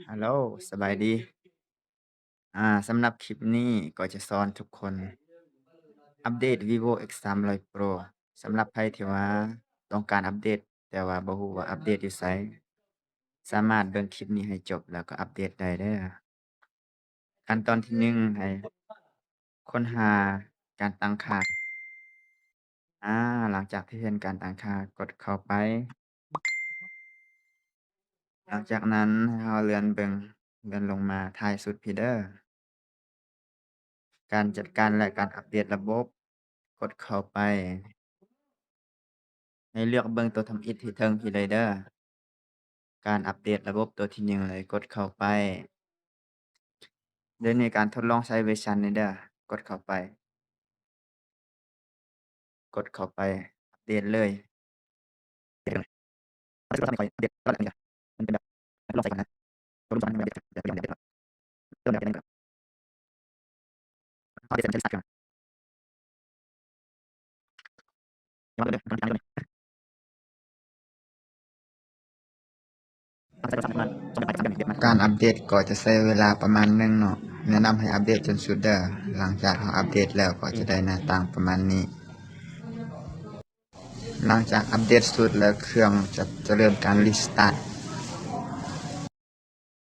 ฮัลโหลสบายดีสำหรับคลิปนี้ก็จะสอนทุกคนอัปเดต Vivo X 300 Pro สำหรับใครที่ว่าต้องการอัปเดตแต่ว่าบ่ฮู้ว่าอัปเดตอยู่ไสสามารถเบิ่งคลิปนี้ให้จบแล้วก็อัปเดตได้เด้อขั้นตอนที่1ให้ค้นหาการตั้งค่าหลังจากที่เห็นการตั้งค่ากดเข้าไปหลังจากนั้นให้เราเลื่อนเบิ่งเลื่อนลงมาท้ายสุดพี่เด้อการจัดการและการอัปเดตระบบกดเข้าไป ให้เลือกเบิ่งตัวทำอิฐที่เทิงพี่เลยเด้อการอัปเดตระบบตัวที่1เลยกดเข้าไปโดยในการทดลองใช้เวอร์ชันนี้เด้อกดเข้าไปอัปเดตเลยอัปเดตเลยมันเป็นแบบทดลองใช้ก่อนนะตัวรุ่น2มันยังไม่อัปเดตเดี๋ยวอัปเดตก่อนเริ่มแล้วอัปเดตเสร็จมันจะรีสตาร์ทเครื่องยังอัปเดตเลยมันยังไม่ได้การอัปเดตก็จะใช้เวลาประมาณหนึ่งเนาะแนะนำให้อัปเดตจนสุดเด้อหลังจากเราอัปเดตแล้วก็จะได้หน้าต่างประมาณนี้ หลังจากอัปเดตสุดแล้วเครื่องจะเริ่มการรีสตาร์ท